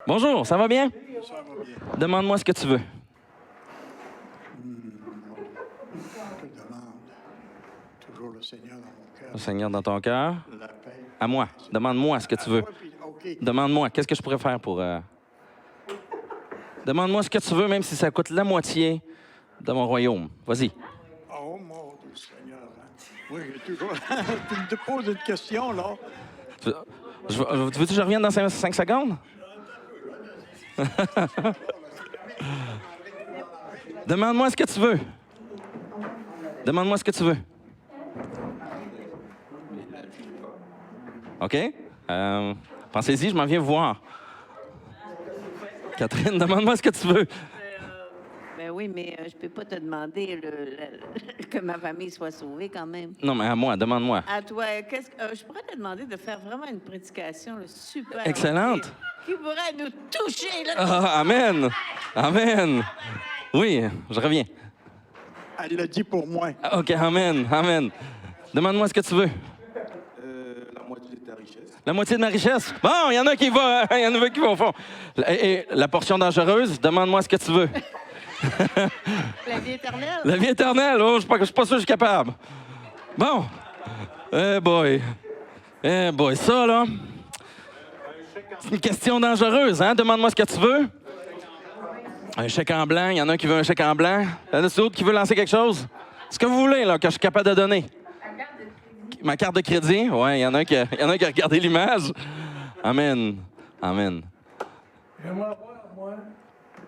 Bonjour, ça va bien? Ça va bien. Demande-moi ce que tu veux. Je demande toujours le Seigneur dans mon cœur. Le Seigneur dans ton cœur. La paix. À moi. Demande-moi ce que tu veux. Ah, puis, OK. Demande-moi, qu'est-ce que je pourrais faire pour... Demande-moi ce que tu veux, même si ça coûte la moitié de mon royaume. Vas-y. Oh, mon Dieu Seigneur. Oui, j'ai toujours... tu me poses une question, là. Veux-tu que je revienne dans 5 secondes? Demande-moi ce que tu veux. Demande-moi ce que tu veux. OK? Pensez-y, je m'en viens vous voir. Catherine, demande-moi ce que tu veux. Ben oui, mais je peux pas te demander que ma famille soit sauvée quand même. Non, mais à moi, demande-moi. À toi, je pourrais te demander de faire vraiment une prédication là, super. Excellente. Qui pourrait nous toucher. Là. Ah, amen. Amen. Oui, je reviens. Elle l'a dit pour moi. Ah, OK, amen. Amen. Demande-moi ce que tu veux. La moitié de ta richesse. La moitié de ma richesse? Bon, il y en a qui vont, il y en a qui vont au fond. Et la portion dangereuse, demande-moi ce que tu veux. La vie éternelle. La vie éternelle, oh, je suis pas sûr que je suis capable. Bon. Eh boy, ça, là, c'est une question dangereuse, hein? Demande-moi ce que tu veux. Un chèque en blanc, il y en a un qui veut un chèque en blanc. Il y en a d'autres qui veut lancer quelque chose. Ce que vous voulez, là, que je suis capable de donner. Ma carte de crédit, oui, il y en a un qui a regardé l'image. Amen. Amen. J'aimerais voir, moi,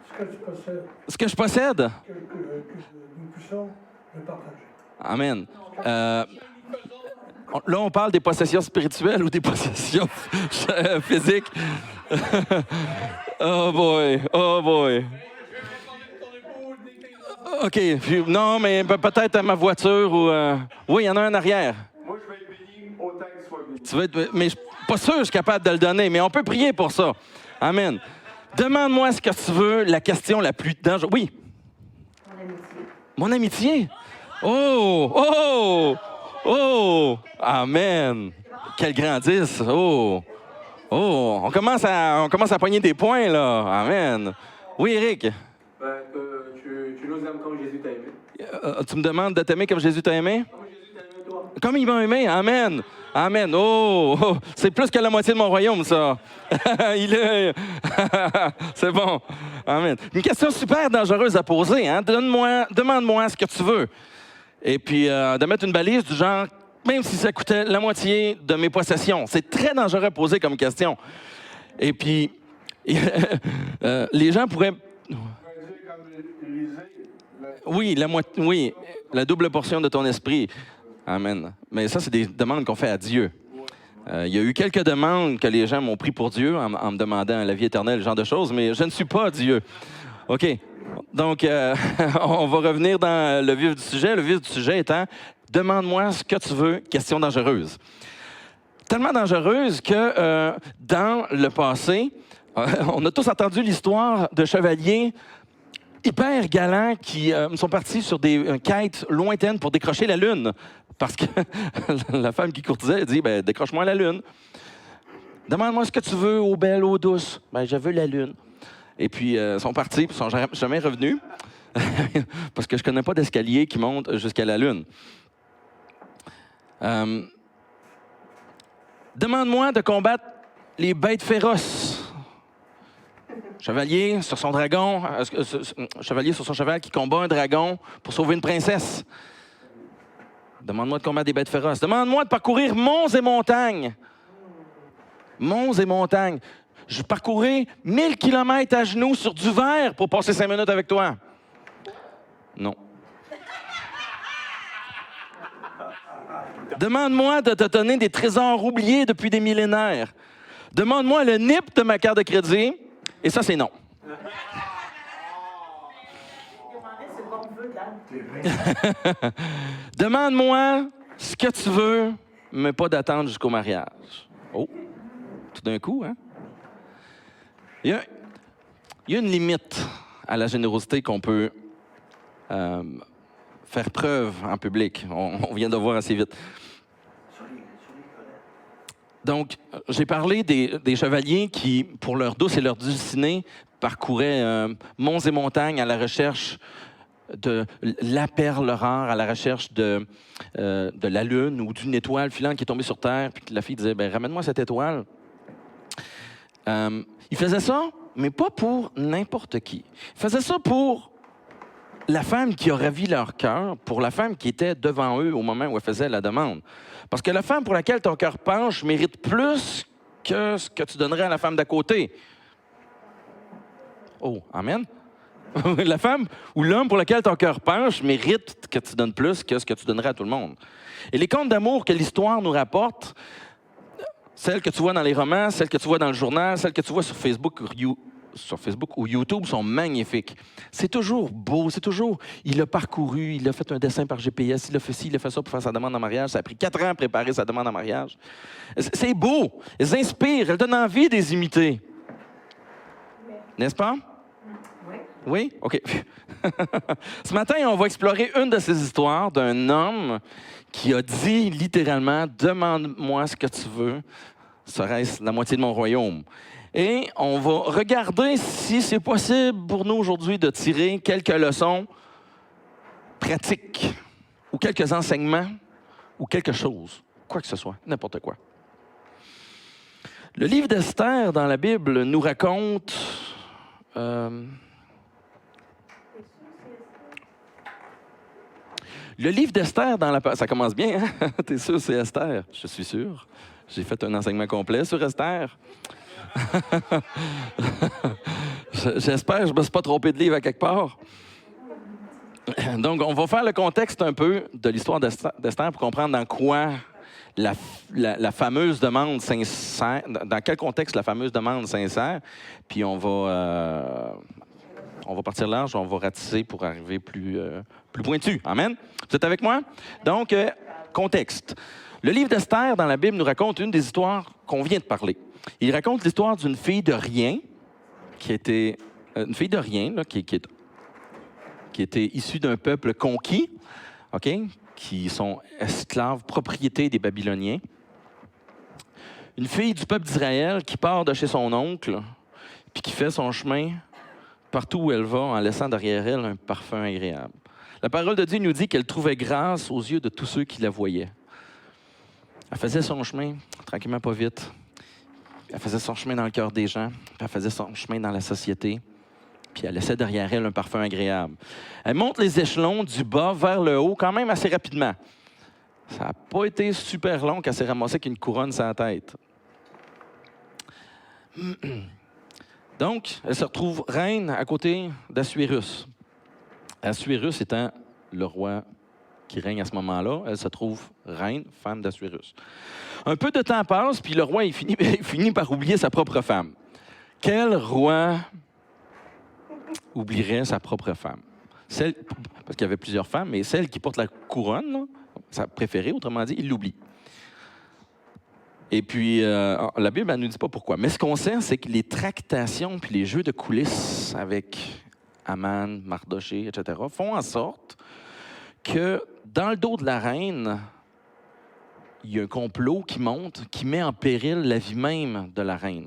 ce que tu possèdes, Ce que je possède? que nous puissions le partager. Amen. Là, on parle des possessions spirituelles ou des possessions physiques? Oh boy, oh boy. OK. Non, mais peut-être ma voiture ou... Oui, il y en a un en arrière. Moi, je vais être béni autant qu'il soit béni. Tu veux être... Mais je suis pas sûr que je suis capable de le donner, mais on peut prier pour ça. Amen. Demande-moi ce que tu veux, la question la plus dangereuse. Oui. Mon amitié. Mon amitié? Oh! Oh! Oh! Amen! Quel grand 10! Oh! Oh! On commence à pogner des points, là. Amen! Oui, Eric? Tu nous aimes comme Jésus t'a aimé. Tu me demandes de t'aimer comme Jésus t'a aimé? Comme Jésus t'a aimé, toi. Comme il m'a aimé? Amen! Amen! Oh! Oh! C'est plus que la moitié de mon royaume, ça! Il est... C'est bon! Amen! Une question super dangereuse à poser, hein? Demande-moi ce que tu veux. Et puis, de mettre une balise du genre, même si ça coûtait la moitié de mes possessions. C'est très dangereux à poser comme question. Et puis, les gens pourraient... Oui, oui, la double portion de ton esprit. Amen. Mais ça, c'est des demandes qu'on fait à Dieu. Il y a eu quelques demandes que les gens m'ont pris pour Dieu en me demandant la vie éternelle, ce genre de choses, mais je ne suis pas Dieu. OK. Donc, on va revenir dans le vif du sujet. Le vif du sujet étant, demande-moi ce que tu veux, question dangereuse. Tellement dangereuse que dans le passé, on a tous entendu l'histoire de chevaliers hyper galants qui sont partis sur des quêtes lointaines pour décrocher la Lune. Parce que la femme qui courtisait a dit, ben, décroche-moi la Lune. Demande-moi ce que tu veux, ô belle, ô douce. Ben, je veux la Lune. Et puis, ils sont partis, puis ils ne sont jamais revenus. Parce que je ne connais pas d'escalier qui monte jusqu'à la Lune. Demande-moi de combattre les bêtes féroces. Chevalier sur son dragon, chevalier sur son cheval qui combat un dragon pour sauver une princesse. Demande-moi de combattre des bêtes féroces. Demande-moi de parcourir monts et montagnes. Monts et montagnes. Je parcourais 1000 kilomètres à genoux sur du verre pour passer 5 minutes avec toi. Non. Demande-moi de te donner des trésors oubliés depuis des millénaires. Demande-moi le NIP de ma carte de crédit. Et ça, c'est non. Demande-moi ce que tu veux, mais pas d'attendre jusqu'au mariage. Oh, tout d'un coup, hein? Il y a une limite à la générosité qu'on peut faire preuve en public. On vient de voir assez vite. Donc, j'ai parlé des chevaliers qui, pour leur douce et leur dulcinée, parcouraient monts et montagnes à la recherche de la perle rare, à la recherche de la lune ou d'une étoile filante qui est tombée sur Terre, puis que la fille disait, ben ramène-moi cette étoile. Ils faisaient ça, mais pas pour n'importe qui. Ils faisaient ça pour la femme qui a ravi leur cœur, pour la femme qui était devant eux au moment où elle faisait la demande. Parce que la femme pour laquelle ton cœur penche mérite plus que ce que tu donnerais à la femme d'à côté. Oh, amen. La femme ou l'homme pour lequel ton cœur penche mérite que tu donnes plus que ce que tu donnerais à tout le monde. Et les contes d'amour que l'histoire nous rapporte, celles que tu vois dans les romans, celles que tu vois dans le journal, celles que tu vois sur Facebook ou YouTube sont magnifiques. C'est toujours beau, c'est toujours... Il a parcouru, il a fait un dessin par GPS, il a fait ci, il a fait ça pour faire sa demande en mariage. Ça a pris 4 ans à préparer sa demande en mariage. C'est beau, elles inspirent, elles donnent envie de les imiter. N'est-ce pas? Oui? OK. Ce matin, on va explorer une de ces histoires d'un homme qui a dit littéralement « Demande-moi ce que tu veux, serait-ce la moitié de mon royaume? » Et on va regarder si c'est possible pour nous aujourd'hui de tirer quelques leçons pratiques ou quelques enseignements ou quelque chose, quoi que ce soit, n'importe quoi. Le livre d'Esther dans la Bible nous raconte... Le livre d'Esther dans la... Ça commence bien, hein? T'es sûr c'est Esther? Je suis sûr. J'ai fait un enseignement complet sur Esther. J'espère que je ne me suis pas trompé de livre à quelque part. Donc, on va faire le contexte un peu de l'histoire d'Esther pour comprendre dans quoi la fameuse demande s'insère, dans quel contexte la fameuse demande s'insère. Puis on va partir large, on va ratisser pour arriver plus pointu. Amen? Vous êtes avec moi? Donc, contexte. Le livre d'Esther dans la Bible nous raconte une des histoires qu'on vient de parler. Il raconte l'histoire d'une fille de rien, qui était une fille de rien, là, qui était issue d'un peuple conquis, OK? Qui sont esclaves, propriété des Babyloniens. Une fille du peuple d'Israël qui part de chez son oncle, puis qui fait son chemin partout où elle va en laissant derrière elle un parfum agréable. La parole de Dieu nous dit qu'elle trouvait grâce aux yeux de tous ceux qui la voyaient. Elle faisait son chemin, tranquillement, pas vite. Elle faisait son chemin dans le cœur des gens, puis elle faisait son chemin dans la société, puis elle laissait derrière elle un parfum agréable. Elle monte les échelons du bas vers le haut quand même assez rapidement. Ça n'a pas été super long qu'elle s'est ramassée avec une couronne sur la tête. Donc, elle se retrouve reine à côté d'Assuérus. Assuérus étant le roi qui règne à ce moment-là, elle se trouve reine, femme d'Assuérus. Un peu de temps passe, puis le roi il finit par oublier sa propre femme. Quel roi oublierait sa propre femme? Parce qu'il y avait plusieurs femmes, mais celle qui porte la couronne, là, sa préférée, autrement dit, il l'oublie. Et puis, la Bible, elle ne nous dit pas pourquoi. Mais ce qu'on sait, c'est que les tractations puis les jeux de coulisses avec Aman, Mardoché, etc., font en sorte que dans le dos de la reine, il y a un complot qui monte, qui met en péril la vie même de la reine.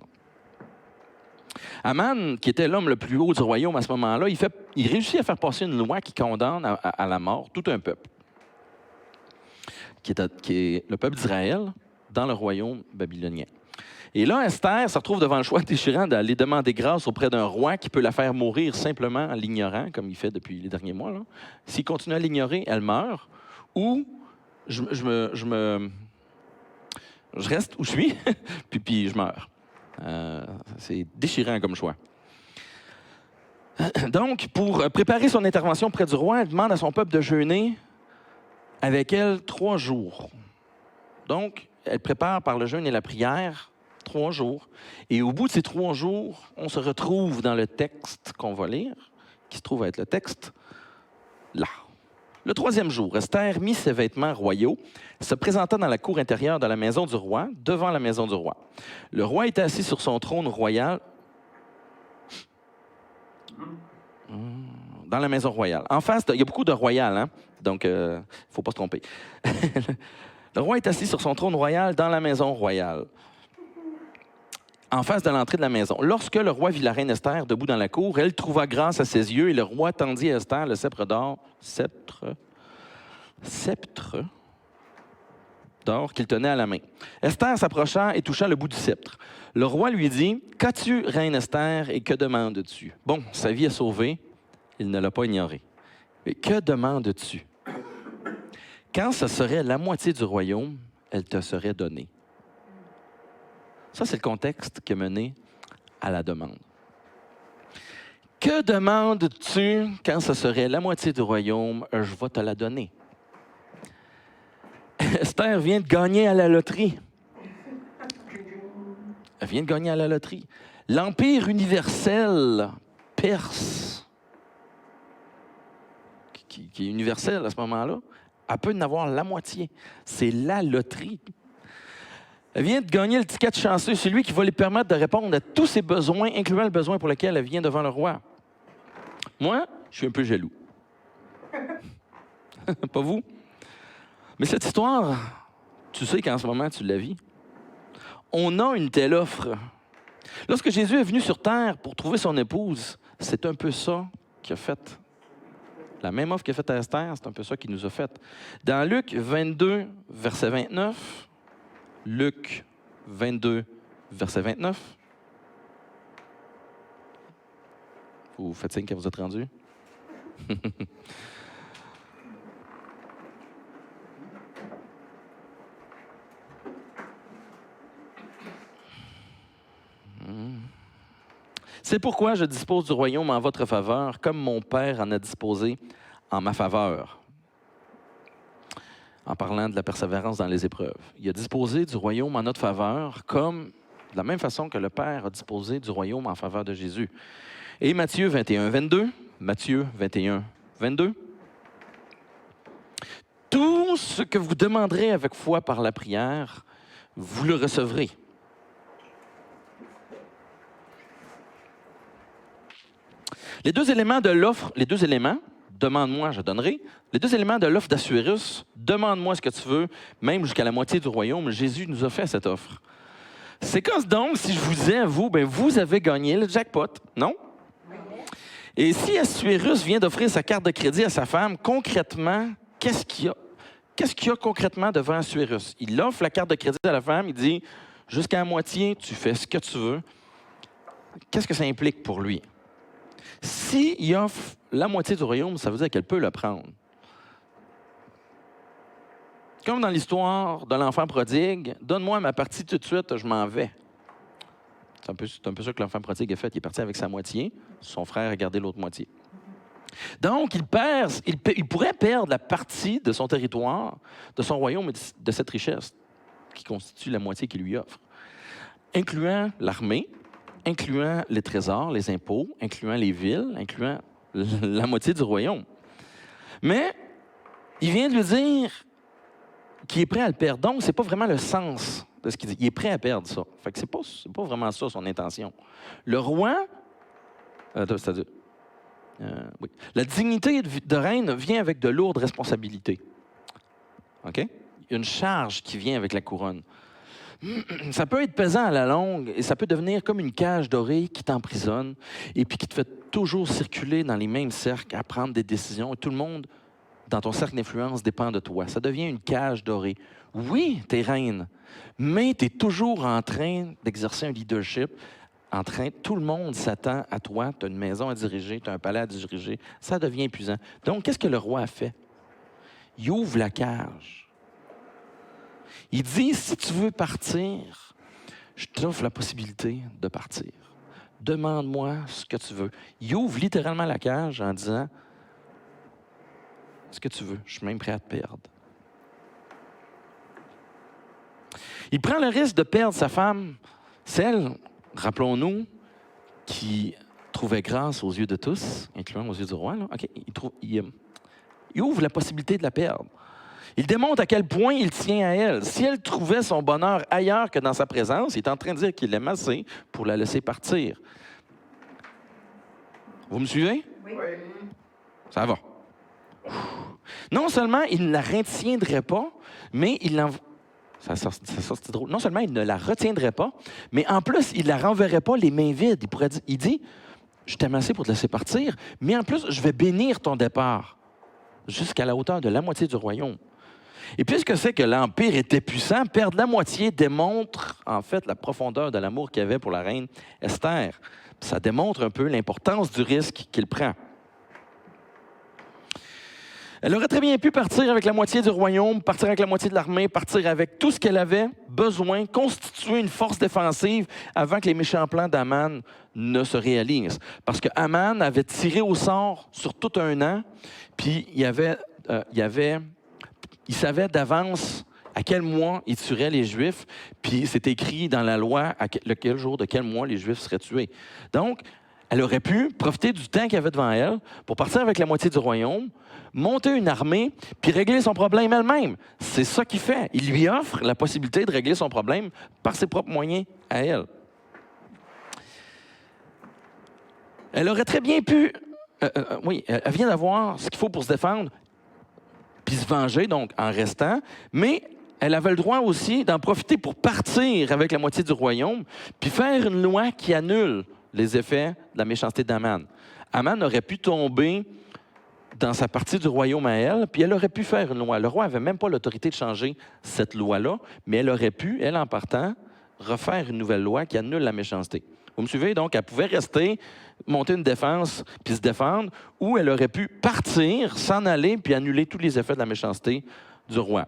Aman, qui était l'homme le plus haut du royaume à ce moment-là, il réussit à faire passer une loi qui condamne à la mort tout un peuple, qui est le peuple d'Israël dans le royaume babylonien. Et là, Esther se retrouve devant le choix déchirant d'aller demander grâce auprès d'un roi qui peut la faire mourir simplement en l'ignorant, comme il fait depuis les derniers mois. S'il continue à l'ignorer, elle meurt, ou je reste où je suis, puis je meurs. C'est déchirant comme choix. Donc, pour préparer son intervention près du roi, elle demande à son peuple de jeûner avec elle 3 jours. Donc, elle prépare par le jeûne et la prière 3 jours. Et au bout de ces 3 jours, on se retrouve dans le texte qu'on va lire, qui se trouve être le texte là. Le 3e jour, Esther mit ses vêtements royaux, se présenta dans la cour intérieure de la maison du roi, devant la maison du roi. Le roi était assis sur son trône royal dans la maison royale. En face, il y a beaucoup de royales, hein? Donc, il ne faut pas se tromper. Le roi est assis sur son trône royal dans la maison royale, en face de l'entrée de la maison. Lorsque le roi vit la reine Esther debout dans la cour, elle trouva grâce à ses yeux et le roi tendit à Esther le sceptre d'or, d'or qu'il tenait à la main. Esther s'approcha et toucha le bout du sceptre. Le roi lui dit, « Qu'as-tu, reine Esther, et que demandes-tu? » Bon, sa vie est sauvée, il ne l'a pas ignoré. Mais que demandes-tu? Quand ce serait la moitié du royaume, elle te serait donnée. Ça, c'est le contexte qui a mené à la demande. Que demandes-tu quand ce serait la moitié du royaume? Je vais te la donner. Esther vient de gagner à la loterie. Elle vient de gagner à la loterie. L'Empire universel perse, qui est universel à ce moment-là, elle peut en avoir la moitié. C'est la loterie. Elle vient de gagner le ticket de chanceux, c'est lui qui va lui permettre de répondre à tous ses besoins, incluant le besoin pour lequel elle vient devant le roi. Moi, je suis un peu jaloux. Pas vous? Mais cette histoire, tu sais qu'en ce moment, tu la vis. On a une telle offre. Lorsque Jésus est venu sur terre pour trouver son épouse, c'est un peu ça qu'il a fait. La même offre qu'il a faite à Esther, c'est un peu ça qu'il nous a fait. Dans Luc 22, verset 29, Luc 22, verset 29. Vous faites signe quand vous êtes rendu? C'est pourquoi je dispose du royaume en votre faveur, comme mon Père en a disposé en ma faveur. En parlant de la persévérance dans les épreuves. Il a disposé du royaume en notre faveur, comme de la même façon que le Père a disposé du royaume en faveur de Jésus. Et Matthieu 21, 22. Matthieu 21, 22. Tout ce que vous demanderez avec foi par la prière, vous le recevrez. Les deux éléments de l'offre, demande-moi, je donnerai. Les deux éléments de l'offre d'Assuérus, demande-moi ce que tu veux, même jusqu'à la moitié du royaume, Jésus nous a fait cette offre. C'est comme donc, si je vous disais à vous, ben vous avez gagné le jackpot, non? Et si Assuérus vient d'offrir sa carte de crédit à sa femme, concrètement, qu'est-ce qu'il y a? Qu'est-ce qu'il y a concrètement devant Assuérus? Il offre la carte de crédit à la femme, il dit, jusqu'à la moitié, tu fais ce que tu veux. Qu'est-ce que ça implique pour lui? S'il offre la moitié du royaume, ça veut dire qu'elle peut le prendre. Comme dans l'histoire de l'enfant prodigue, donne-moi ma partie tout de suite, je m'en vais. C'est un peu ça que l'enfant prodigue a fait. Il est parti avec sa moitié, son frère a gardé l'autre moitié. Donc, il pourrait perdre la partie de son territoire, de son royaume et de cette richesse qui constitue la moitié qu'il lui offre, incluant l'armée, incluant les trésors, les impôts, incluant les villes, incluant la moitié du royaume. Mais il vient de lui dire qu'il est prêt à le perdre. Donc, ce n'est pas vraiment le sens de ce qu'il dit. Il est prêt à perdre ça. Fait que c'est pas vraiment ça son intention. Le roi, c'est-à-dire, oui. La dignité de reine vient avec de lourdes responsabilités. OK? Il y a une charge qui vient avec la couronne. Ça peut être pesant à la longue et ça peut devenir comme une cage dorée qui t'emprisonne et puis qui te fait toujours circuler dans les mêmes cercles à prendre des décisions. Et tout le monde dans ton cercle d'influence dépend de toi. Ça devient une cage dorée. Oui, tu es reine, mais tu es toujours en train d'exercer un leadership. Tout le monde s'attend à toi. Tu as une maison à diriger, tu as un palais à diriger. Ça devient épuisant. Donc, qu'est-ce que le roi a fait? Il ouvre la cage. Il dit, si tu veux partir, je t'offre la possibilité de partir. Demande-moi ce que tu veux. Il ouvre littéralement la cage en disant, ce que tu veux, je suis même prêt à te perdre. Il prend le risque de perdre sa femme, celle, rappelons-nous, qui trouvait grâce aux yeux de tous, incluant aux yeux du roi. Là. Okay. Il ouvre la possibilité de la perdre. Il démontre à quel point il tient à elle. Si elle trouvait son bonheur ailleurs que dans sa présence, il est en train de dire qu'il l'aime assez pour la laisser partir. Vous me suivez? Oui. Ça va. Non seulement il ne la retiendrait pas, mais C'est drôle. Non seulement il ne la retiendrait pas, mais en plus, il ne la renverrait pas les mains vides. Il dit, je t'aime assez pour te laisser partir, mais en plus, je vais bénir ton départ jusqu'à la hauteur de la moitié du royaume. Et puisque c'est que l'Empire était puissant, perdre la moitié démontre en fait la profondeur de l'amour qu'il avait pour la reine Esther. Ça démontre un peu l'importance du risque qu'il prend. Elle aurait très bien pu partir avec la moitié du royaume, partir avec la moitié de l'armée, partir avec tout ce qu'elle avait besoin, constituer une force défensive avant que les méchants plans d'Aman ne se réalisent. Parce que Aman avait tiré au sort sur tout un an, puis il savait d'avance à quel mois il tuerait les Juifs, puis c'est écrit dans la loi à quel jour de quel mois les Juifs seraient tués. Donc, elle aurait pu profiter du temps qu'il y avait devant elle pour partir avec la moitié du royaume, monter une armée, puis régler son problème elle-même. C'est ça qu'il fait. Il lui offre la possibilité de régler son problème par ses propres moyens à elle. Elle aurait très bien pu... elle vient d'avoir ce qu'il faut pour se défendre, puis se venger, donc, en restant, mais elle avait le droit aussi d'en profiter pour partir avec la moitié du royaume, puis faire une loi qui annule les effets de la méchanceté d'Aman. Aman aurait pu tomber dans sa partie du royaume à elle, puis elle aurait pu faire une loi. Le roi n'avait même pas l'autorité de changer cette loi-là, mais elle aurait pu, elle en partant, refaire une nouvelle loi qui annule la méchanceté. Vous me suivez? Donc, elle pouvait rester, monter une défense, puis se défendre, ou elle aurait pu partir, s'en aller, puis annuler tous les effets de la méchanceté du roi.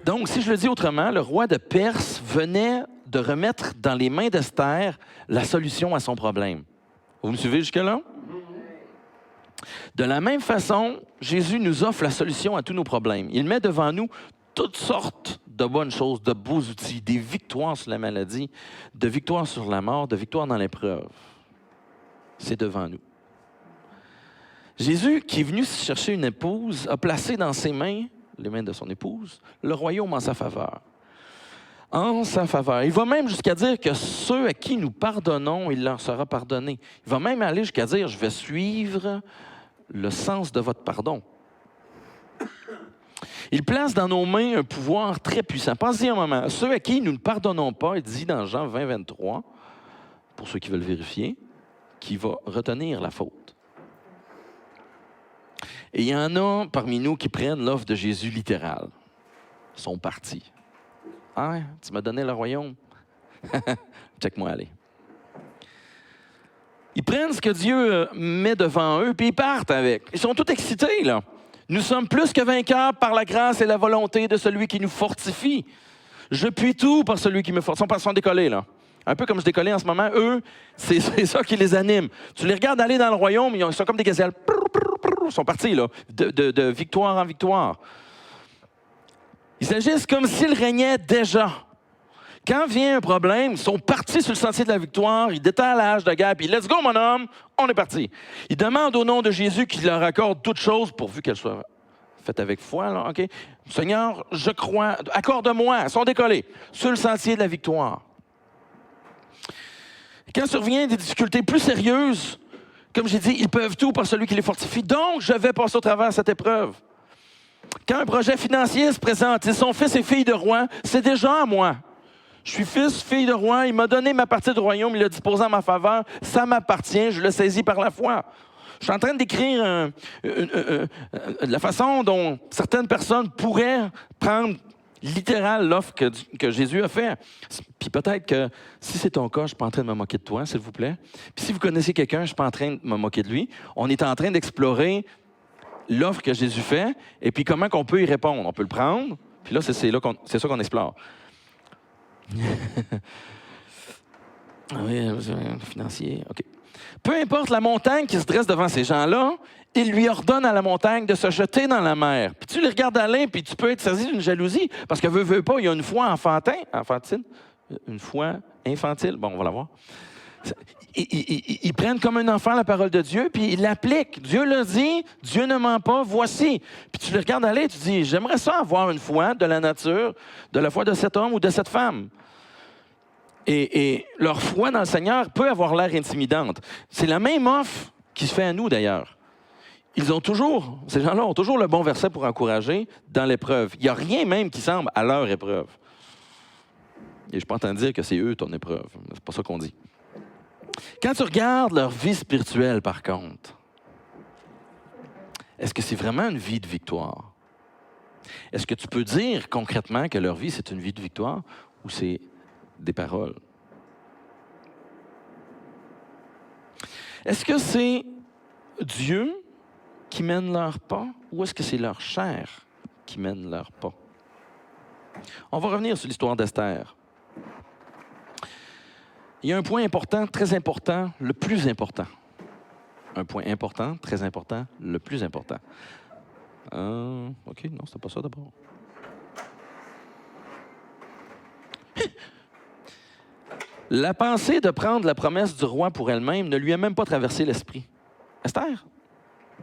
Donc, si je le dis autrement, le roi de Perse venait de remettre dans les mains d'Esther la solution à son problème. Vous me suivez jusque-là? De la même façon, Jésus nous offre la solution à tous nos problèmes. Il met devant nous toutes sortes de bonnes choses, de beaux outils, des victoires sur la maladie, de victoires sur la mort, de victoires dans l'épreuve. C'est devant nous. Jésus, qui est venu chercher une épouse, a placé dans ses mains, les mains de son épouse, le royaume en sa faveur. En sa faveur. Il va même jusqu'à dire que ceux à qui nous pardonnons, il leur sera pardonné. Il va même aller jusqu'à dire, je vais suivre le sens de votre pardon. Il place dans nos mains un pouvoir très puissant. Pensez un moment. Ceux à qui nous ne pardonnons pas, il dit dans Jean 20, 23, pour ceux qui veulent vérifier, qui va retenir la faute. Et il y en a parmi nous qui prennent l'offre de Jésus littérale. Ils sont partis. Ah, tu m'as donné le royaume? Check-moi aller. Ils prennent ce que Dieu met devant eux, puis ils partent avec. Ils sont tous excités, là. Nous sommes plus que vainqueurs par la grâce et la volonté de celui qui nous fortifie. Je puis tout par celui qui me fortifie. Ils sont décollés, là. Un peu comme je décollais en ce moment. Eux, c'est ça qui les anime. Tu les regardes aller dans le royaume, ils sont comme des gazelles. Ils sont partis, là, de victoire en victoire. Ils agissent comme s'ils régnaient déjà. Quand vient un problème, ils sont partis sur le sentier de la victoire, ils déterrent la hache de guerre, puis let's go, mon homme, on est parti. Ils demandent au nom de Jésus qu'il leur accorde toutes choses, pourvu qu'elles soient faites avec foi. Là, OK? Seigneur, je crois, accorde-moi, ils sont décollés sur le sentier de la victoire. Quand surviennent des difficultés plus sérieuses, comme j'ai dit, ils peuvent tout par celui qui les fortifie. Donc, je vais passer au travers de cette épreuve. Quand un projet financier se présente, ils sont fils et filles de roi, c'est déjà à moi. Je suis fils, fille de roi, il m'a donné ma partie du royaume, il l'a disposé en ma faveur, ça m'appartient, je le saisis par la foi. Je suis en train d'écrire la façon dont certaines personnes pourraient prendre littéral l'offre que Jésus a fait. Puis peut-être que si c'est ton cas, je ne suis pas en train de me moquer de toi, s'il vous plaît. Puis si vous connaissez quelqu'un, je ne suis pas en train de me moquer de lui. On est en train d'explorer l'offre que Jésus fait et puis comment on peut y répondre. On peut le prendre, puis là, c'est ça qu'on explore. Oui, financier, OK. Peu importe la montagne qui se dresse devant ces gens-là, il lui ordonne à la montagne de se jeter dans la mer. Puis tu les regardes aller, puis tu peux être saisi d'une jalousie, parce que veut pas, il y a une foi enfantine, une foi infantile. Bon, on va la voir. Ils prennent comme un enfant la parole de Dieu, puis ils l'appliquent. Dieu le dit, Dieu ne ment pas, voici. Puis tu les regardes aller, tu dis, j'aimerais ça avoir une foi de la nature, de la foi de cet homme ou de cette femme. Et leur foi dans le Seigneur peut avoir l'air intimidante. C'est la même offre qui se fait à nous, d'ailleurs. ces gens-là ont toujours le bon verset pour encourager dans l'épreuve. Il n'y a rien même qui semble à leur épreuve. Et je ne suis pas en train de dire que c'est eux ton épreuve. C'est pas ça qu'on dit. Quand tu regardes leur vie spirituelle, par contre, est-ce que c'est vraiment une vie de victoire? Est-ce que tu peux dire concrètement que leur vie, c'est une vie de victoire ou c'est des paroles? Est-ce que c'est Dieu qui mène leurs pas ou est-ce que c'est leur chair qui mène leurs pas? On va revenir sur l'histoire d'Esther. Il y a un point important, très important, le plus important. Un point important, très important, le plus important. OK, non, c'était pas ça d'abord. La pensée de prendre la promesse du roi pour elle-même ne lui a même pas traversé l'esprit. Esther,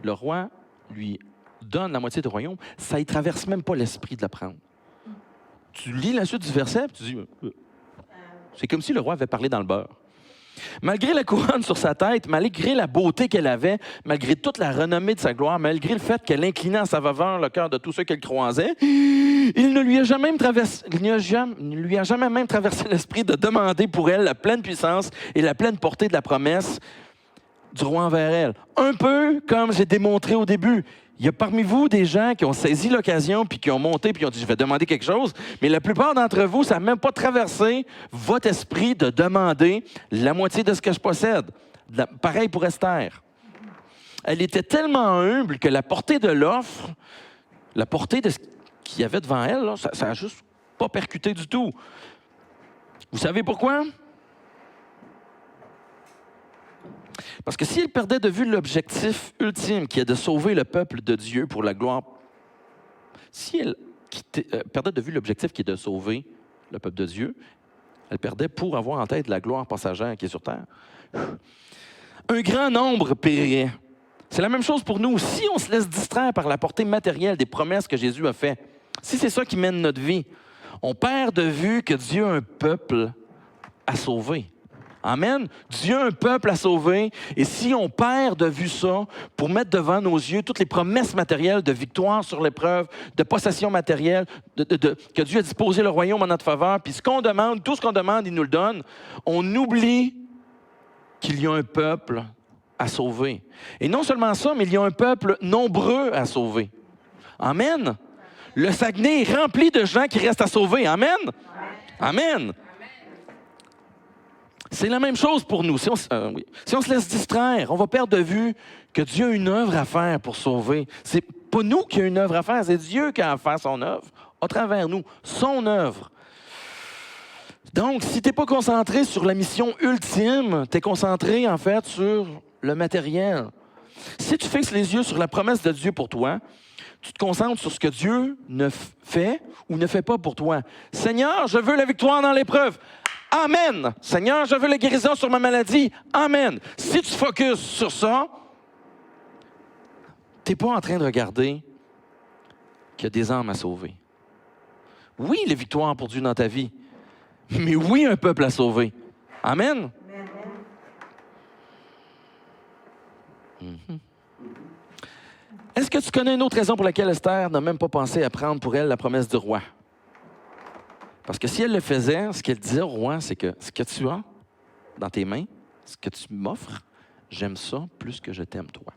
le roi lui donne la moitié du royaume, ça ne traverse même pas l'esprit de la prendre. Tu lis la suite du verset, puis tu dis, c'est comme si le roi avait parlé dans le beurre. Malgré la couronne sur sa tête, malgré la beauté qu'elle avait, malgré toute la renommée de sa gloire, malgré le fait qu'elle inclinait en sa faveur le cœur de tous ceux qu'elle croisait, il ne lui a jamais même traversé l'esprit de demander pour elle la pleine puissance et la pleine portée de la promesse du roi envers elle. Un peu comme j'ai démontré au début. Il y a parmi vous des gens qui ont saisi l'occasion puis qui ont monté puis qui ont dit « je vais demander quelque chose », mais la plupart d'entre vous, ça n'a même pas traversé votre esprit de demander la moitié de ce que je possède. Pareil pour Esther. Elle était tellement humble que la portée de l'offre, la portée de ce qu'il y avait devant elle, là, ça n'a juste pas percuté du tout. Vous savez pourquoi? Parce que si elle perdait de vue l'objectif ultime qui est de sauver le peuple de Dieu pour la gloire, si elle perdait de vue l'objectif qui est de sauver le peuple de Dieu, elle perdait pour avoir en tête la gloire passagère qui est sur terre. Un grand nombre périrait. C'est la même chose pour nous. Si on se laisse distraire par la portée matérielle des promesses que Jésus a faites, si c'est ça qui mène notre vie, on perd de vue que Dieu a un peuple à sauver. Amen. Dieu a un peuple à sauver. Et si on perd de vue ça pour mettre devant nos yeux toutes les promesses matérielles de victoire sur l'épreuve, de possession matérielle, que Dieu a disposé le royaume en notre faveur, puis ce qu'on demande, tout ce qu'on demande, il nous le donne, on oublie qu'il y a un peuple à sauver. Et non seulement ça, mais il y a un peuple nombreux à sauver. Amen. Le Saguenay est rempli de gens qui restent à sauver. Amen. Amen. C'est la même chose pour nous. Si on se laisse distraire, on va perdre de vue que Dieu a une œuvre à faire pour sauver. C'est pas nous qui avons une œuvre à faire, c'est Dieu qui a à faire son œuvre à travers nous, son œuvre. Donc, si tu n'es pas concentré sur la mission ultime, tu es concentré en fait sur le matériel. Si tu fixes les yeux sur la promesse de Dieu pour toi, tu te concentres sur ce que Dieu ne fait ou ne fait pas pour toi. Seigneur, je veux la victoire dans l'épreuve. Amen. Seigneur, je veux la guérison sur ma maladie. Amen. Si tu focuses sur ça, tu n'es pas en train de regarder qu'il y a des âmes à sauver. Oui, les victoires pour Dieu dans ta vie, mais oui, un peuple à sauver. Amen. Mm-hmm. Est-ce que tu connais une autre raison pour laquelle Esther n'a même pas pensé à prendre pour elle la promesse du roi? Parce que si elle le faisait, ce qu'elle disait au roi, c'est que ce que tu as dans tes mains, ce que tu m'offres, j'aime ça plus que je t'aime toi.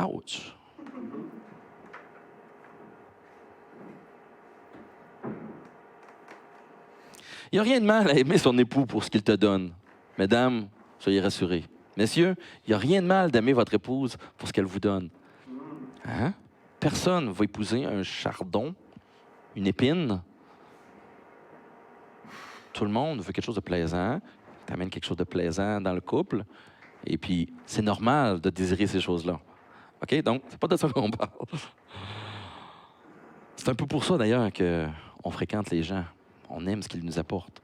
Ouch! Il n'y a rien de mal à aimer son époux pour ce qu'il te donne. Mesdames, soyez rassurées. Messieurs, il n'y a rien de mal d'aimer votre épouse pour ce qu'elle vous donne. Hein? Personne ne va épouser un chardon, une épine. Tout le monde veut quelque chose de plaisant. Tu amènes quelque chose de plaisant dans le couple. Et puis, c'est normal de désirer ces choses-là. OK? Donc, c'est pas de ça qu'on parle. C'est un peu pour ça, d'ailleurs, qu'on fréquente les gens. On aime ce qu'ils nous apportent.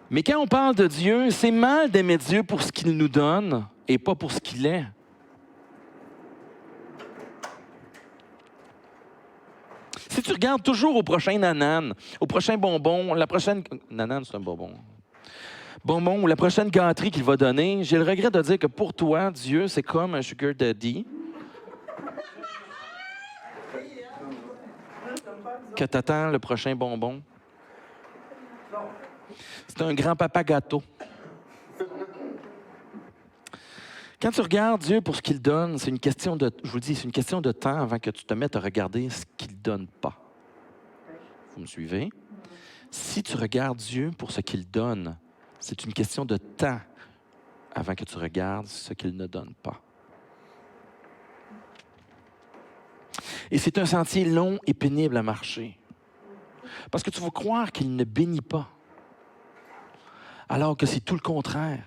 Mais quand on parle de Dieu, c'est mal d'aimer Dieu pour ce qu'il nous donne et pas pour ce qu'il est. Si tu regardes toujours au prochain nanan, au prochain bonbon, la prochaine... Nanan, c'est un bonbon. bonbon ou la prochaine gâterie qu'il va donner, j'ai le regret de dire que pour toi, Dieu, c'est comme un sugar daddy que t'attends le prochain bonbon. C'est un grand-papa gâteau. Quand tu regardes Dieu pour ce qu'il donne, c'est une question de, je vous le dis, c'est une question de temps avant que tu te mettes à regarder ce qu'il ne donne pas. Vous me suivez? Si tu regardes Dieu pour ce qu'il donne, c'est une question de temps avant que tu regardes ce qu'il ne donne pas. Et c'est un sentier long et pénible à marcher. Parce que tu vas croire qu'il ne bénit pas. Alors que c'est tout le contraire.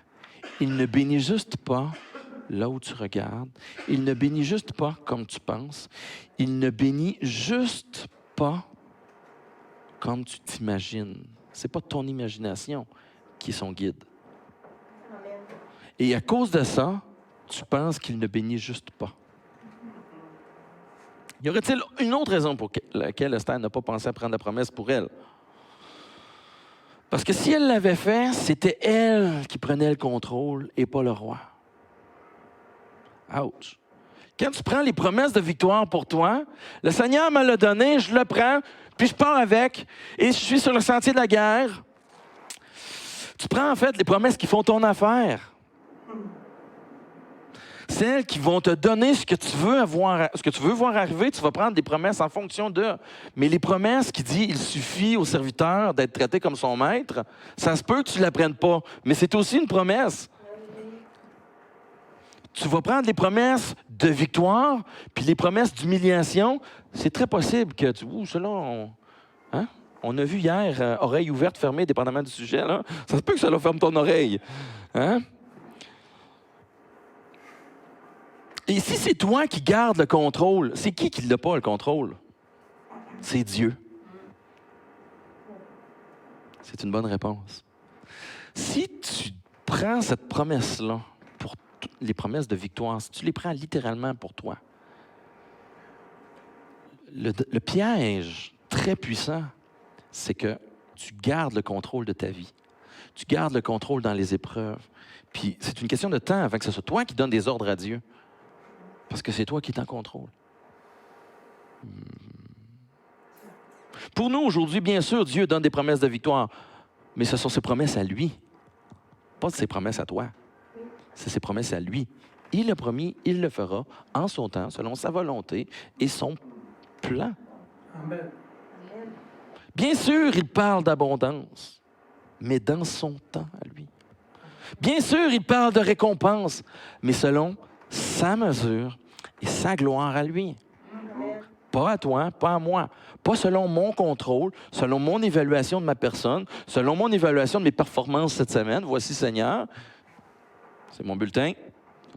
Il ne bénit juste pas là où tu regardes. Il ne bénit juste pas comme tu penses. Il ne bénit juste pas comme tu t'imagines. Ce n'est pas ton imagination qui est son guide. Et à cause de ça, tu penses qu'il ne bénit juste pas. Y aurait-il une autre raison pour laquelle Esther n'a pas pensé à prendre la promesse pour elle? Parce que si elle l'avait fait, c'était elle qui prenait le contrôle et pas le roi. Ouch! Quand tu prends les promesses de victoire pour toi, le Seigneur me l'a donné, je le prends, puis je pars avec, et je suis sur le sentier de la guerre. Tu prends en fait les promesses qui font ton affaire. Celles qui vont te donner ce que tu veux avoir, ce que tu veux voir arriver, tu vas prendre des promesses en fonction d'eux. Mais les promesses qui disent il suffit au serviteur d'être traité comme son maître, ça se peut que tu ne l'apprennes pas. Mais c'est aussi une promesse. Tu vas prendre les promesses de victoire, puis les promesses d'humiliation. C'est très possible que tu... On a vu hier, oreille ouverte, fermée, dépendamment du sujet. Là. Ça se peut que cela ferme ton oreille. Hein? Et si c'est toi qui gardes le contrôle, c'est qui n'a pas le contrôle? C'est Dieu. C'est une bonne réponse. Si tu prends cette promesse-là, pour les promesses de victoire, si tu les prends littéralement pour toi, le piège très puissant, c'est que tu gardes le contrôle de ta vie. Tu gardes le contrôle dans les épreuves. Puis c'est une question de temps avant que ce soit toi qui donnes des ordres à Dieu. Parce que c'est toi qui es en contrôle. Pour nous, aujourd'hui, bien sûr, Dieu donne des promesses de victoire. Mais ce sont ses promesses à lui. Pas ses promesses à toi. C'est ses promesses à lui. Il l'a promis, il le fera en son temps, selon sa volonté et son plan. Amen. Bien sûr, il parle d'abondance, mais dans son temps à lui. Bien sûr, il parle de récompense, mais selon sa mesure et sa gloire à lui. Pas à toi, pas à moi. Pas selon mon contrôle, selon mon évaluation de ma personne, selon mon évaluation de mes performances cette semaine. Voici, Seigneur, c'est mon bulletin.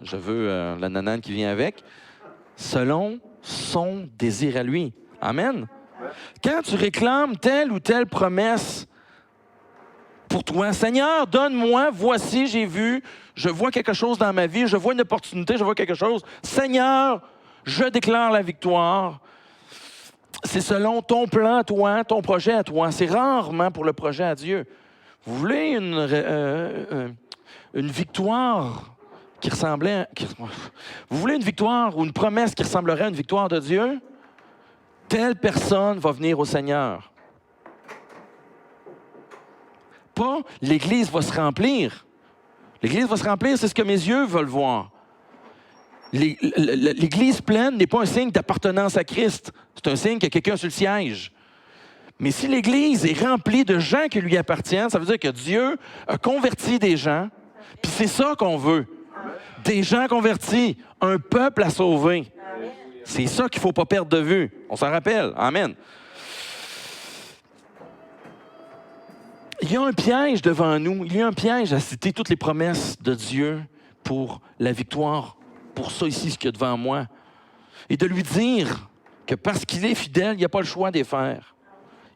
Je veux la nanane qui vient avec. Selon son désir à lui. Amen. Quand tu réclames telle ou telle promesse pour toi, Seigneur, donne-moi, voici, j'ai vu, je vois quelque chose dans ma vie, je vois une opportunité, je vois quelque chose. Seigneur, je déclare la victoire. C'est selon ton plan à toi, ton projet à toi. C'est rarement pour le projet à Dieu. Vous voulez une victoire qui ressemblait... Vous voulez une victoire ou une promesse qui ressemblerait à une victoire de Dieu? Telle personne va venir au Seigneur. Pas l'Église va se remplir. L'Église va se remplir, c'est ce que mes yeux veulent voir. L'Église pleine n'est pas un signe d'appartenance à Christ. C'est un signe qu'il y a quelqu'un sur le siège. Mais si l'Église est remplie de gens qui lui appartiennent, ça veut dire que Dieu a converti des gens. Puis c'est ça qu'on veut. Des gens convertis, un peuple à sauver. C'est ça qu'il ne faut pas perdre de vue. On s'en rappelle. Amen. Il y a un piège devant nous. Il y a un piège à citer toutes les promesses de Dieu pour la victoire, pour ça ici, ce qu'il y a devant moi. Et de lui dire que parce qu'il est fidèle, il n'y a pas le choix de les faire.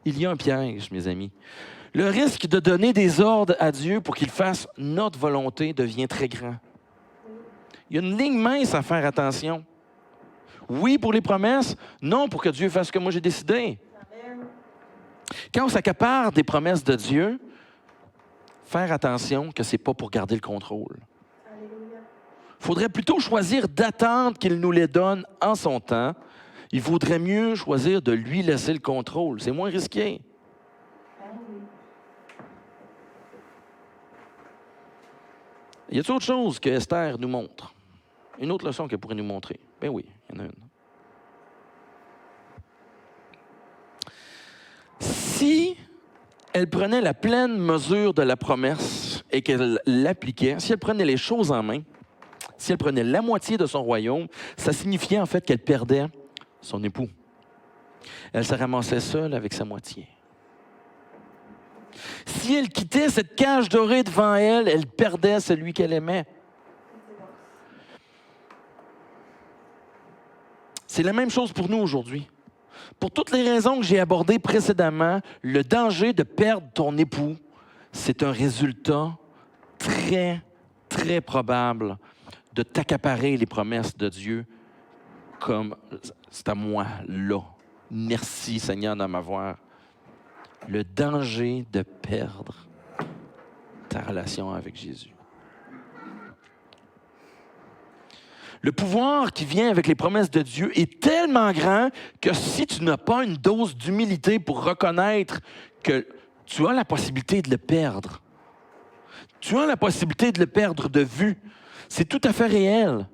Il y a un piège, mes amis. Le risque de donner des ordres à Dieu pour qu'il fasse notre volonté devient très grand. Il y a une ligne mince à faire attention. Oui pour les promesses, non pour que Dieu fasse ce que moi j'ai décidé. Quand on s'accapare des promesses de Dieu, faire attention que ce n'est pas pour garder le contrôle. Il faudrait plutôt choisir d'attendre qu'il nous les donne en son temps. Il vaudrait mieux choisir de lui laisser le contrôle. C'est moins risqué. Y a-t-il autre chose que Esther nous montre? Une autre leçon qu'elle pourrait nous montrer? Ben oui, il y en a une. Si elle prenait la pleine mesure de la promesse et qu'elle l'appliquait, si elle prenait les choses en main, si elle prenait la moitié de son royaume, ça signifiait en fait qu'elle perdait son époux. Elle se ramassait seule avec sa moitié. Si elle quittait cette cage dorée devant elle, elle perdait celui qu'elle aimait. C'est la même chose pour nous aujourd'hui. Pour toutes les raisons que j'ai abordées précédemment, le danger de perdre ton époux, c'est un résultat très, très probable de t'accaparer les promesses de Dieu comme c'est à moi, là. Merci Seigneur de m'avoir. Le danger de perdre ta relation avec Jésus. Le pouvoir qui vient avec les promesses de Dieu est tellement grand que si tu n'as pas une dose d'humilité pour reconnaître que tu as la possibilité de le perdre, tu as la possibilité de le perdre de vue, c'est tout à fait réel.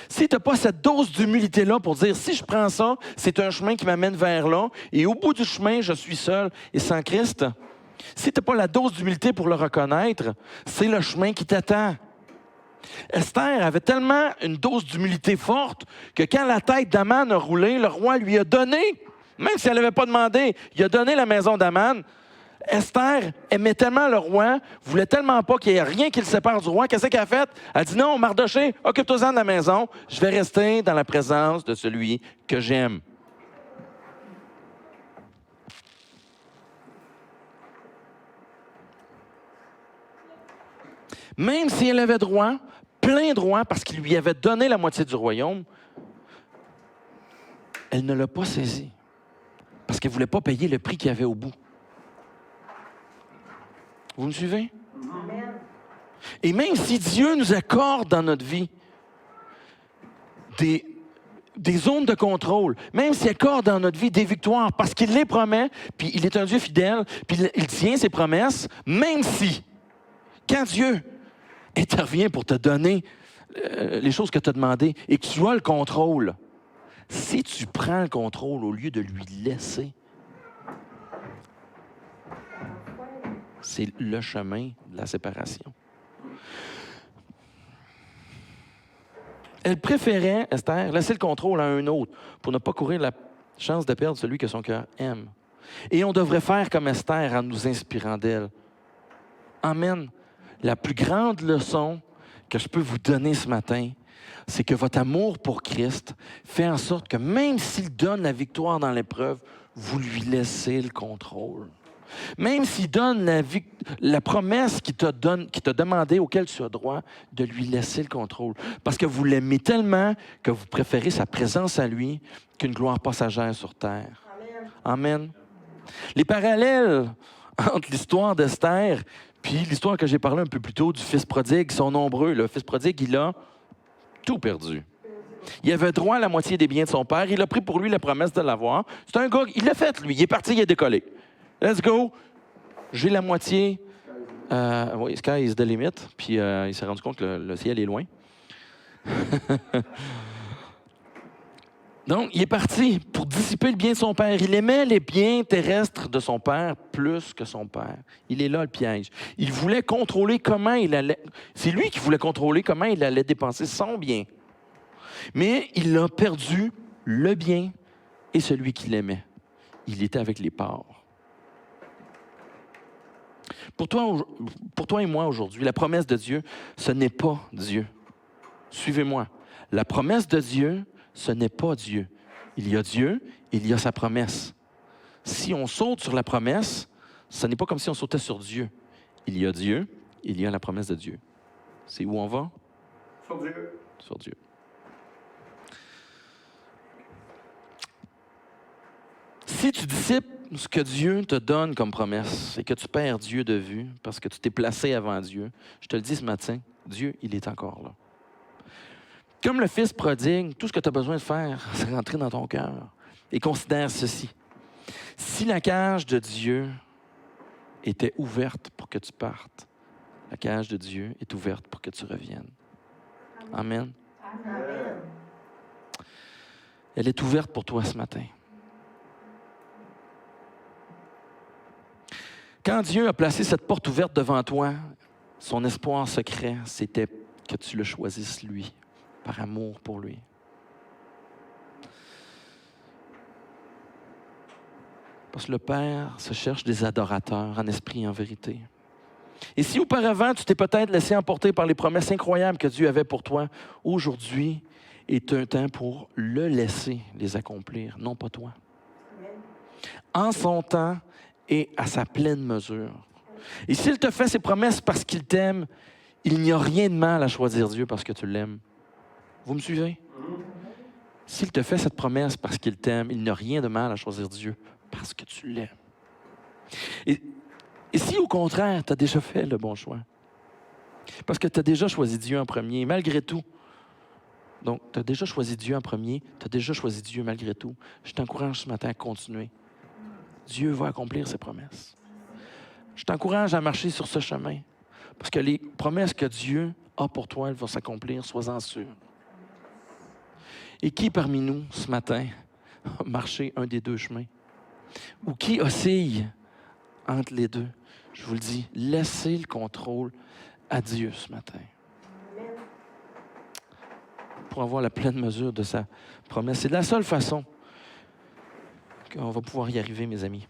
Si tu n'as pas cette dose d'humilité-là pour dire, si je prends ça, c'est un chemin qui m'amène vers là, et au bout du chemin, je suis seul et sans Christ, si tu n'as pas la dose d'humilité pour le reconnaître, c'est le chemin qui t'attend. Esther avait tellement une dose d'humilité forte que quand la tête d'Aman a roulé, le roi lui a donné, même si elle n'avait pas demandé, il a donné la maison d'Aman. Esther aimait tellement le roi, voulait tellement pas qu'il y ait rien qui le sépare du roi. Qu'est-ce qu'elle a fait? Elle a dit non, Mardoché, occupe-toi-en de la maison. Je vais rester dans la présence de celui que j'aime. Même si elle avait droit, plein droit, parce qu'il lui avait donné la moitié du royaume, elle ne l'a pas saisi. Parce qu'elle ne voulait pas payer le prix qu'il y avait au bout. Vous me suivez? Amen. Et même si Dieu nous accorde dans notre vie des zones de contrôle, même s'il accorde dans notre vie des victoires, parce qu'il les promet, puis il est un Dieu fidèle, puis il tient ses promesses, même si, quand Dieu intervient pour te donner les choses que tu as demandées et que tu as le contrôle, si tu prends le contrôle au lieu de lui laisser, c'est le chemin de la séparation. Elle préférait, Esther, laisser le contrôle à un autre pour ne pas courir la chance de perdre celui que son cœur aime. Et on devrait faire comme Esther en nous inspirant d'elle. Amen. La plus grande leçon que je peux vous donner ce matin, c'est que votre amour pour Christ fait en sorte que même s'il donne la victoire dans l'épreuve, vous lui laissez le contrôle. Même s'il donne la promesse qu'il t'a demandé, auquel tu as droit, de lui laisser le contrôle. Parce que vous l'aimez tellement que vous préférez sa présence à lui qu'une gloire passagère sur terre. Amen. Amen. Les parallèles entre l'histoire d'Esther puis l'histoire que j'ai parlé un peu plus tôt du fils prodigue sont nombreux. Le fils prodigue, il a tout perdu. Il avait droit à la moitié des biens de son père. Il a pris pour lui la promesse de l'avoir. C'est un gars, il l'a fait, lui. Il est parti, il a décollé. Let's go. J'ai la moitié. Oui, sky is the limit. Puis il s'est rendu compte que le ciel est loin. Donc, il est parti pour dissiper le bien de son père. Il aimait les biens terrestres de son père plus que son père. Il est là, le piège. Il voulait contrôler comment il allait... C'est lui qui voulait contrôler comment il allait dépenser son bien. Mais il a perdu le bien et celui qu'il aimait. Il était avec les porcs. Pour toi et moi aujourd'hui, la promesse de Dieu, ce n'est pas Dieu. Suivez-moi. La promesse de Dieu, ce n'est pas Dieu. Il y a Dieu, il y a sa promesse. Si on saute sur la promesse, ce n'est pas comme si on sautait sur Dieu. Il y a Dieu, il y a la promesse de Dieu. C'est où on va? Sur Dieu. Sur Dieu. Si tu dissipes ce que Dieu te donne comme promesse et que tu perds Dieu de vue parce que tu t'es placé avant Dieu, je te le dis ce matin, Dieu, il est encore là. Comme le Fils prodigue, tout ce que tu as besoin de faire, c'est rentrer dans ton cœur. Et considère ceci. Si la cage de Dieu était ouverte pour que tu partes, la cage de Dieu est ouverte pour que tu reviennes. Amen. Amen. Elle est ouverte pour toi ce matin. Quand Dieu a placé cette porte ouverte devant toi, son espoir secret, c'était que tu le choisisses lui, par amour pour lui. Parce que le Père se cherche des adorateurs en esprit et en vérité. Et si auparavant, tu t'es peut-être laissé emporter par les promesses incroyables que Dieu avait pour toi, aujourd'hui est un temps pour le laisser les accomplir, non pas toi. En son temps et à sa pleine mesure. Et s'il te fait ces promesses parce qu'il t'aime, il n'y a rien de mal à choisir Dieu parce que tu l'aimes. Vous me suivez? S'il te fait cette promesse parce qu'il t'aime, il n'y a rien de mal à choisir Dieu parce que tu l'aimes. Et si, au contraire, tu as déjà fait le bon choix, parce que tu as déjà choisi Dieu en premier, malgré tout, donc tu as déjà choisi Dieu en premier, tu as déjà choisi Dieu malgré tout, je t'encourage ce matin à continuer. Dieu va accomplir ses promesses. Je t'encourage à marcher sur ce chemin, parce que les promesses que Dieu a pour toi, elles vont s'accomplir, sois-en sûr. Et qui parmi nous, ce matin, a marché un des deux chemins? Ou qui oscille entre les deux? Je vous le dis, laissez le contrôle à Dieu ce matin. Pour avoir la pleine mesure de sa promesse. C'est de la seule façon qu'on va pouvoir y arriver, mes amis.